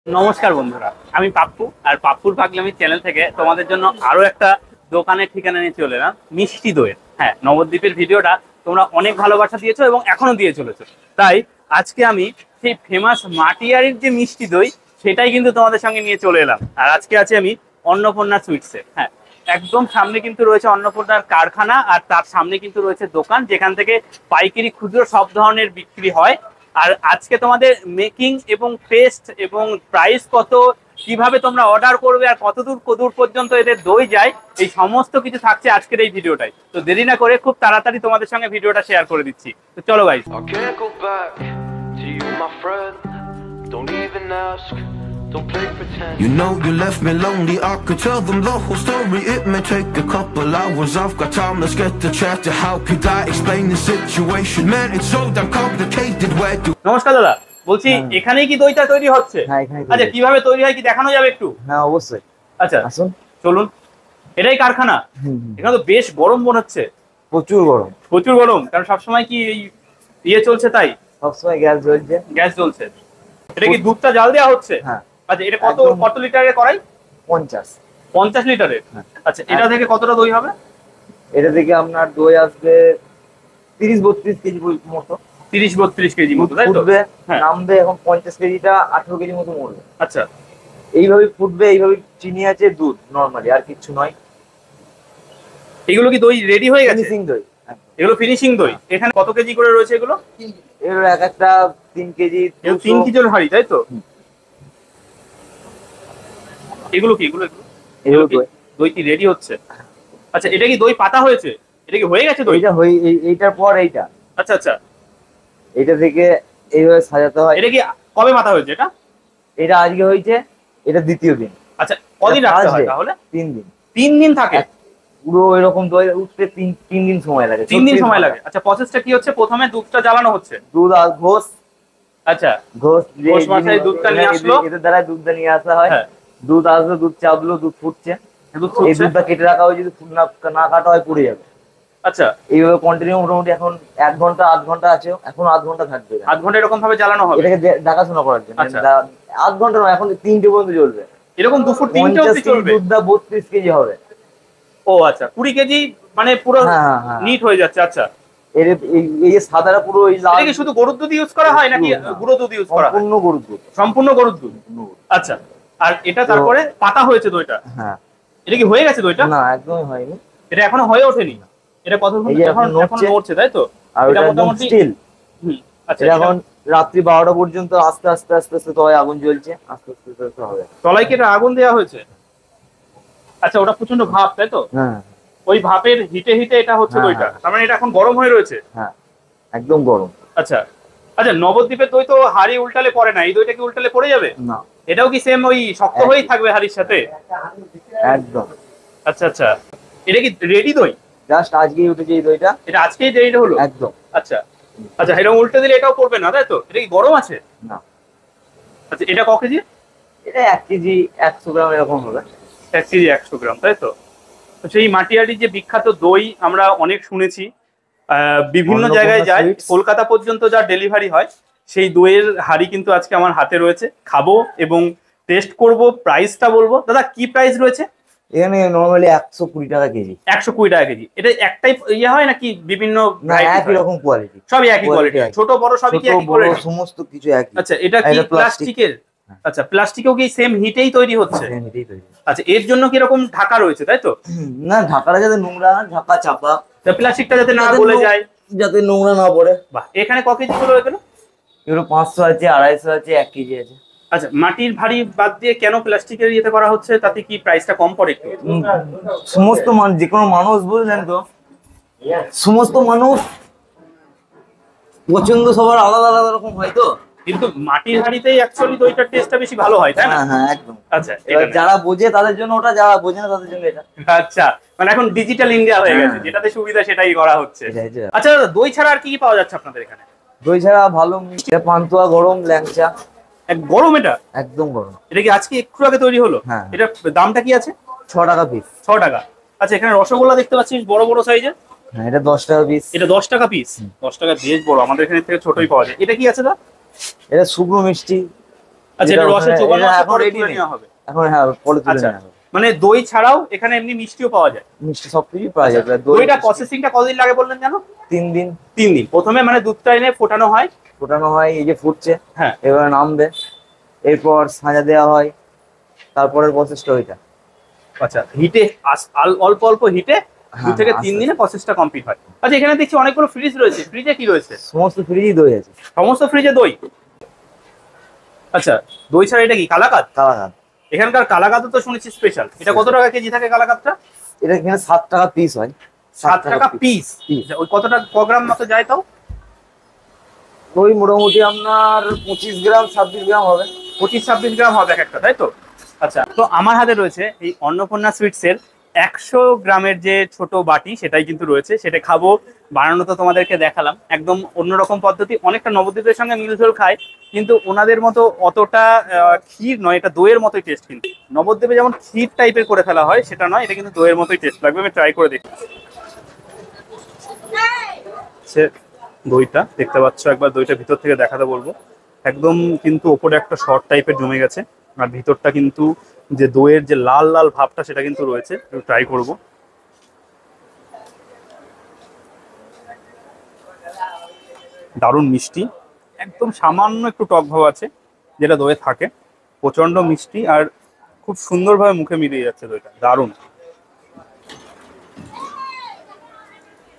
নমস্কার বন্ধুরা, আমি পাপ্পু আর পাপ্পুর পাগলামি চ্যানেল থেকে তোমাদের জন্য আরো একটা দোকানের ঠিকানা নিয়ে চলে এলাম, মিষ্টি দইয়ের। হ্যাঁ, নবদ্বীপের ভিডিওটা তোমরা অনেক ভালোবাসা দিয়েছো এবং এখনো দিয়ে চলেছো। তাই আজকে আমি সেই ফেমাস মাটিয়ারির যে মিষ্টি দই সেটাই কিন্তু তোমাদের সঙ্গে নিয়ে চলে এলাম। আর আজকে আছি আমি অন্নপূর্ণা সুইটসে। হ্যাঁ, একদম সামনে কিন্তু রয়েছে অন্নপূর্ণার কারখানা, আর তার সামনে কিন্তু রয়েছে দোকান যেখান থেকে পাইকারি খুচরো সব ধরনের বিক্রি হয়। আর আজকে তোমাদের মেকিং এবং টেস্ট এবং প্রাইস কত, কিভাবে তোমরা অর্ডার করবে আর কতদূর কদূর পর্যন্ত এদের দই যায়, এই সমস্ত কিছু থাকছে আজকের এই ভিডিওটাই। তো দেরি না করে খুব তাড়াতাড়ি তোমাদের সঙ্গে ভিডিওটা শেয়ার করে দিচ্ছি। তো চলো guys. You know you left me lonely, I could tell them the whole story. It may take a couple hours, I've got time, let's get to chat. How could I explain the situation? Man, it's so damn complicated, where do... নমস্কার দাদা, বলছি এখানেই কি দইটা তৈরি হচ্ছে? হ্যাঁ, এখানে। আচ্ছা, কিভাবে তৈরি হয় কি দেখানো যাবে একটু? হ্যাঁ, অবশ্যই। আচ্ছা আসুন, চলুন। এটাই কারখানা? এখানে তো বেশ গরম মনে হচ্ছে। প্রচুর গরম। প্রচুর গরম, কারণ সবসময় কি এই ইয়ে চলছে তাই? সবসময় গ্যাস জ্বলছে। গ্যাস জ্বলছে। এটা কি দুধটা জাল দেওয়া হচ্ছে? হ্যাঁ। আচ্ছা, এটা কত একদম। কত লিটারের করাই? 50 লিটারের। হ্যাঁ। আচ্ছা, এটা থেকে কতটা দই হবে? এটা থেকে আপনার দই আসবে 30-32 কেজি মতো। 30-32 কেজি মতো, তাই তো? ফুটবে, হ্যাঁ। নামবে। এখন 50 কেজিটা 18 কেজি মতো মরবে। আচ্ছা, এইভাবে ফুটবে, এইভাবে চিনি আছে, দুধ নরমালি, আর কিছু নয়। এগুলো কি দই রেডি হয়ে গেছে? ফিনিশিং দই। এগুলো ফিনিশিং দই। এখানে কত কেজি করে রয়েছে এগুলো? এর এক একটা 3 কেজি, 3 কেজির হাড়ি, তাই তো? এগুলো কি এগুলো কি দই কি রেডি হচ্ছে? আচ্ছা, এটা কি দই পাতা হয়েছে? এটা কি হয়ে গেছে দই? এইটা এইটার পর এইটা। আচ্ছা আচ্ছা, এইটা থেকে এইভাবে সাজাতে হয়। এটা কি কবে পাতা হয়েছে এটা? এটা আজকে হয়েছে, এটা দ্বিতীয় দিন। আচ্ছা, কদিন রাখতে হয় তাহলে? 3 দিন। 3 দিন থাকে? পুরো এরকম দই উঠতে 3 দিন সময় লাগে। 3 দিন সময় লাগে। আচ্ছা, প্রসেসটা কি হচ্ছে? প্রথমে দুধটা জ্বালানো হচ্ছে। দুধ আর ঘোষ। আচ্ছা, ঘোষ মশাই দুধটা নিয়ে আসলো। এদের দ্বারা দুধটা নিয়ে আসা হয়। হ্যাঁ। দুধ আসলো, দুধ চাপলো, দুধ ফুটছে। দুধ এই ফুটছে। দুধটা কেটে রাখা হয়, যদি ফুট না কাটা হয় পুড়ে যাবে। আচ্ছা, এইভাবে কন্টিনিউ মোটামুটি এখন 1 ঘন্টা 8 ঘন্টা আছে, এখন 8 ঘন্টা থাকবে। 8 ঘন্টা এরকম ভাবে জ্বালানো হবে এটাকে দেখাশোনা করার জন্য। আচ্ছা। 8 ঘন্টা নয়, এখন 3টে পর্যন্ত চলবে। এরকম দুপুর 3টে 50 অবধি কেজি চলবে? দুধটা 32 কেজি হবে। ও আচ্ছা, 20 কেজি মানে পুরো হ্যাঁ। নিট হয়ে যাচ্ছে। আচ্ছা, এই যে সাদাটা পুরো এই লাল। এটা কি শুধু গরুর দুধ ইউজ করা হয় নাকি গুঁড়ো দুধ ইউজ করা হয়? সম্পূর্ণ গরুর দুধ। সম্পূর্ণ গরুর দুধ। আচ্ছা, আর এটা তারপরে পাতা হয়েছে দইটা? হ্যাঁ। এটা কি হয়ে গেছে দইটা? না, একদমই হয়নি। এটা এখনো হয়ে ওঠেনি। এটা কতক্ষণ এই যে এখন নড়ছে, তাই তো? আর এটা ওটা মোটামুটি স্টিল। আচ্ছা, এখন রাত্রি 12টা পর্যন্ত আস্তে আস্তে আস্তে আস্তে তলায় আগুন জ্বলছে, আস্তে আস্তে আস্তে হবে। তলায় কি এটা আগুন দেওয়া হয়েছে? আচ্ছা, ওটা প্রচন্ড ভাপ, তাই তো? হ্যাঁ ওই ভাপের হিটে এটা হচ্ছে হ্যাঁ, দইটা। হ্যাঁ। তার মানে এটা এখন গরম হয়ে রয়েছে। হ্যাঁ, একদম গরম। আচ্ছা আচ্ছা, নবদ্বীপের দই তো হাড়ি উল্টালে পড়ে না, এই দইটা কি উল্টালে পড়ে যাবে? না, এটাও কি সেম ওই শক্ত হয়েই থাকবে হাড়ির সাথে? একদম। আচ্ছা আচ্ছা, এটা কি রেডি দই? জাস্ট আজকেই উঠেছে এই দইটা। এটা আজকেই রেডি হলো? একদম। আচ্ছা আচ্ছা, এরকম উল্টে দিলে এটাও পড়বে না, তাই তো? এটা কি গরম আছে? না, আচ্ছা, এটা ক কেজি? এটা 1 কেজি 100 গ্রাম এরকম হবে। 1 কেজি 100 গ্রাম, তাই তো? তো সেই মাটিয়ারির যে বিখ্যাত দই আমরা অনেক শুনেছি, বিভিন্ন অন্নপূর্ণা জায়গায় যায়, সুইটস। কলকাতা পর্যন্ত যা ডেলিভারি হয়, সেই দইয়ের হাড়ি কিন্তু আজকে আমার হাতে রয়েছে। খাবো এবং টেস্ট করব, প্রাইসটা বলবো। দাদা, কি প্রাইস রয়েছে এখানে নরমালি 120 টাকা কেজি। 120 টাকা কেজি। এটা একটাই ইয়ে হয় নাকি বিভিন্ন না, variety একই হয়? রকম কোয়ালিটি। সবই একই কোয়ালিটি, একই। ছোট বড় সবই কি ছোট একই বড় কোয়ালিটি? সমস্ত কিছু একই। আচ্ছা, এটা কি এটা প্লাস্টিক। প্লাস্টিকের? আচ্ছা, প্লাস্টিকেও কি সেম হিটেই তৈরি হচ্ছে? এটাই তৈরি। আচ্ছা, এর জন্য কি এরকম ঢাকা রয়েছে, তাই তো? না, ঢাকাটা যাতে নোংরা না, ঢাকা চাপা, প্লাস্টিকটা যাতে না যাতে গলে যায়। যাতে নোংরা না পড়ে। বাহ, এখানে ক কেজি গুলো এগুলো? এগুলো 500 আছে, 250 আছে, 1 কেজি আছে। আচ্ছা, মাটির ভারী বাদ দিয়ে কেন প্লাস্টিকের ইয়েতে করা হচ্ছে? তাতে কি প্রাইসটা কম পড়ে একটু? সমস্ত যে কোনো মানুষ, বুঝলেন তো, সমস্ত মানুষ পছন্দ সবার আলাদা আলাদা রকম হয় তো। কিন্তু মাটির হাঁড়িতেই অ্যাকচুয়ালি দইটার টেস্টটা বেশি ভালো হয়, তাই না? হ্যাঁ হ্যাঁ, একদম। আচ্ছা, এবার এটা যারা বোঝে তাদের জন্য ওটা, যারা বোঝে না তাদের জন্য এটা। আচ্ছা, মানে এখন ডিজিটাল ইন্ডিয়া হয়ে গেছে, হ্যাঁ। যেটাতে সুবিধা সেটাই করা হচ্ছে। এটাই তো। আচ্ছা দাদা, দই ছাড়া আর কি কি পাওয়া যাচ্ছে আপনাদের এখানে? দই ছাড়া ভালো মিষ্টি, পান্তুয়া, গরম, ল্যাংচা। গরম এটা? একদম গরম। এটা কি আজকে একটু আগে তৈরি হলো? হ্যাঁ। এটা দামটা কি আছে? 6 টাকা পিস। 6 টাকা। আচ্ছা, এখানে রসগোল্লা দেখতে পাচ্ছি বড় বড় সাইজের। হ্যাঁ, এটা 10 টাকা পিস। এটা 10 টাকা পিস। 10 টাকা বেশ বড়, আমাদের এখানে থেকে ছোটই পাওয়া যায়। এটা কি আছে দা? এটা শুকনো মিষ্টি। আচ্ছা, এটা রসে চোবানো আছে, এখন পরে রেডি তুলে নেওয়া হবে। এখন হ্যাঁ পরে তুলে আচ্ছা, নেওয়া হবে। মানে দই ছাড়াও এখানে এমনি মিষ্টিও পাওয়া যায়। মিষ্টি সবকিছু পাওয়া যাবে। দইটা প্রসেসিংটা কতদিন লাগে বললেন জানো? 3 দিন। 3 দিন। প্রথমে মানে দুধটা এনে ফোটানো হয়, ফোটানো হয়, এই যে ফুটছে, হ্যাঁ, এবার নামবে, এরপর সাজা দেওয়া হয়, তারপরের প্রসেসটা ওইটা। আচ্ছা, হিটে অল্প অল্প হিটে 2 থেকে 3 আস্তে দিনে প্রসেসটা কমপ্লিট হয়। আচ্ছা, এখানে দেখছি অনেকগুলো ফ্রিজ রয়েছে, ফ্রিজে কি রয়েছে? সমস্ত ফ্রিজই দই আছে। সমস্ত ফ্রিজে দই। আচ্ছা, দই ছাড়া এটা কি কালাকাদ? কালাকাদ। এখানকার কালাকাদ তো শুনেছি স্পেশাল। এটা কত টাকা কেজি থাকে কালাকাদটা? এটা এখানে 7 টাকা পিস হয়। 7 টাকা পিস। ওই কতটা গ্রাম মতো যায় তাও? ওই মোটামুটি আপনার 25 গ্রাম 26 গ্রাম হবে। 25-26 গ্রাম হবে এক একটা, তাই তো? আচ্ছা, তো আমার হাতে রয়েছে এই অন্নপূর্ণা সুইটসের 100 গ্রামের যে ছোট বাটি, সেটাই কিন্তু রয়েছে। সেটা খাবো, বানানো তো তোমাদেরকে দেখালাম। একদম অন্যরকম পদ্ধতি, অনেকটা নবদ্বীপের সঙ্গে মিলঝোল খায়, কিন্তু ওনাদের মতো অতটা ক্ষীর নয়, এটা দইয়ের মতোই টেস্ট। কিন্তু নবদ্বীপে যেমন ক্ষীর টাইপের করে ফেলা হয় সেটা নয়, এটা কিন্তু দইয়ের মতোই টেস্ট লাগবে। আমি ট্রাই করে দেখি। দইটা দেখতে পাচ্ছ, একবার দইটা ভিতর থেকে দেখাতে বলবো। একদম কিন্তু ওপরে একটা শর্ট টাইপের জমে গেছে, আর ভিতরটা কিন্তু যে দইয়ের যে লাল লাল ভাবটা সেটা কিন্তু রয়েছে। একটু ট্রাই করব। দারুণ মিষ্টি, একদম সামান্য একটু টক ভাব আছে যেটা দইয়ে থাকে। প্রচন্ড মিষ্টি আর খুব সুন্দরভাবে মুখে মিলিয়ে যাচ্ছে দইটা, দারুণ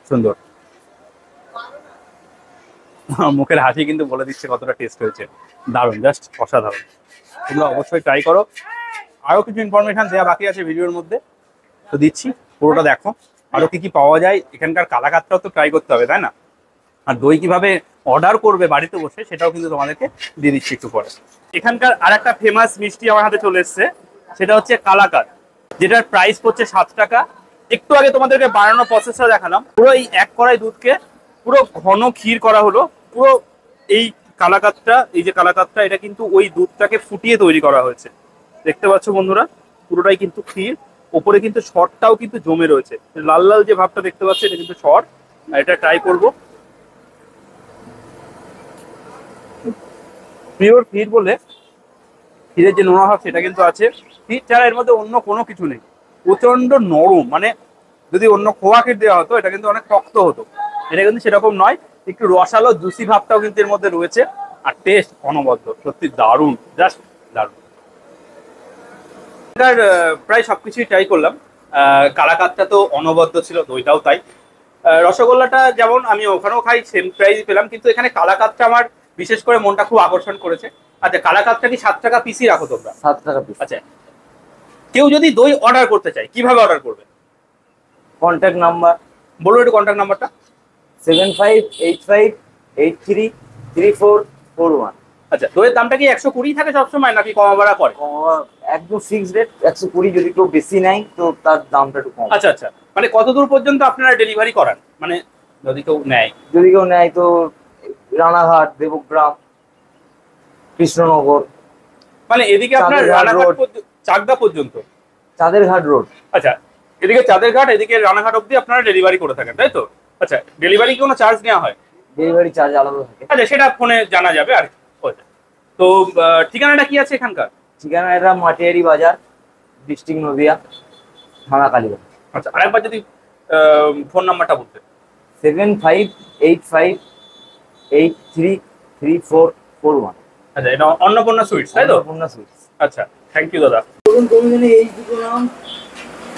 সুন্দর। মুখের হাসি কিন্তু বলে দিচ্ছে কতটা টেস্ট হয়েছে। দারুণ, জাস্ট অসাধারণ। তোমরা অবশ্যই ট্রাই করো। আরো কিছু ইনফরমেশন দেওয়া বাকি আছে ভিডিওর মধ্যে, তো দিচ্ছি, পুরোটা দেখো। আরো কি কি পাওয়া যায়, এখানকার কালাকাদটাও তো ট্রাই করতে হবে, তাই না? আর দই কিভাবে অর্ডার করবে বাড়িতে বসে সেটাও কিন্তু তোমাদেরকে দিয়ে দিচ্ছি একটু পরে। এখানকার আর একটা ফেমাস মিষ্টি আমার হাতে চলে এসছে, সেটা হচ্ছে কালাকাদ, যেটার প্রাইস পড়ছে 7 টাকা। একটু আগে তোমাদেরকে বানানো প্রসেসটা দেখালাম। পুরো এই 1 কড়াই দুধকে পুরো ঘন ক্ষীর করা হলো। পুরো এই কালাকাদটা, এই যে কালাকাদটা, এটা কিন্তু ওই দুধটাকে ফুটিয়ে তৈরি করা হয়েছে। দেখতে পাচ্ছ বন্ধুরা, পুরোটাই কিন্তু ক্ষীর। ওপরে কিন্তু শর্টটাও কিন্তু জমে রয়েছে, লাল লাল যে ভাবটা দেখতে পাচ্ছ এটা কিন্তু শর্ট। এটা ট্রাই করব। পিওর ক্ষীর বলে ক্ষীরের যে নোনা ভাব সেটা কিন্তু আছে। ক্ষীর ছাড়া এর মধ্যে অন্য কোনো কিছু নেই। প্রচন্ড নরম, মানে যদি অন্য খোয়া ক্ষীর দেওয়া হতো এটা কিন্তু অনেক শক্ত হতো। এটা কিন্তু সেরকম নয়, একটু রসালো জুসি ভাবটাও কিন্তু এর মধ্যে রয়েছে। আর টেস্ট অনবদ্য, সত্যি দারুণ, জাস্ট দারুণ। প্রায় সবকিছুই ট্রাই করলাম। কালাকাদটা তো অনবদ্য ছিল, দইটাও তাই। রসগোল্লাটা যেমন আমি ওখানেও খাই, সেম প্রাইস পেলাম, কিন্তু এখানে কালাকাদটা আমার বিশেষ করে মনটা খুব আকর্ষণ করেছে। আচ্ছা, কালাকাদটা কি 7 টাকা পিসই রাখো তোমরা? 7 টাকা পিস। আচ্ছা, কেউ যদি দই অর্ডার করতে চায় কিভাবে অর্ডার করবে? কন্ট্যাক্ট নাম্বার বলুন একটু, কন্ট্যাক্ট নাম্বারটা। 7585834441। আচ্ছা, দইয়ের দামটা কি 120 থাকে সবসময়, নাকি কমা বাড়া করে? একদম ফিক্সড রেট 120। যদি কেউ বেশি নেয় তো তার দামটা একটু কম। আচ্ছা আচ্ছা, মানে কত দূর পর্যন্ত আপনারা ডেলিভারি করান, মানে যদি কেউ নেয়? যদি কেউ নেয় তো রানাঘাট, দেবগ্রাম, কৃষ্ণনগর, মানে এদিকে আপনার রানাঘাট চাকদা পর্যন্ত? চাঁদেরঘাট রোড। আচ্ছা, এদিকে চাঁদেরঘাট, এদিকে রানাঘাট অবধি আপনারা ডেলিভারি করে থাকেন, তাই তো? আচ্ছা, ডেলিভারি কোনো চার্জ নেওয়া হয়? ডেলিভারি চার্জ আলাদা থাকে। আচ্ছা, সেটা ফোনে জানা যাবে আর কি। তো ঠিকানাটা কি আছে এখানকার? ঠিকানা এটা মাটিয়ারি বাজার, ডিস্ট্রিক্ট নদিয়া, থানা কালীগঞ্জ। আচ্ছা, আরেকবার যদি ফোন নাম্বারটা বলতে। 7585833441। আচ্ছা, এটা অন্নপূর্ণা সুইটস, তাই তো? অন্নপূর্ণা সুইটস। আচ্ছা, থ্যাংক ইউ দাদা। ধরুন তুমি জানি এই দুটো নাম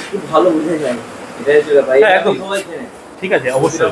খুব ভালো বোঝা যায়, এটাই তো ভাই হ্যাঁ, একদম। সবাই চেনে। ঠিক আছে, অবশ্যই।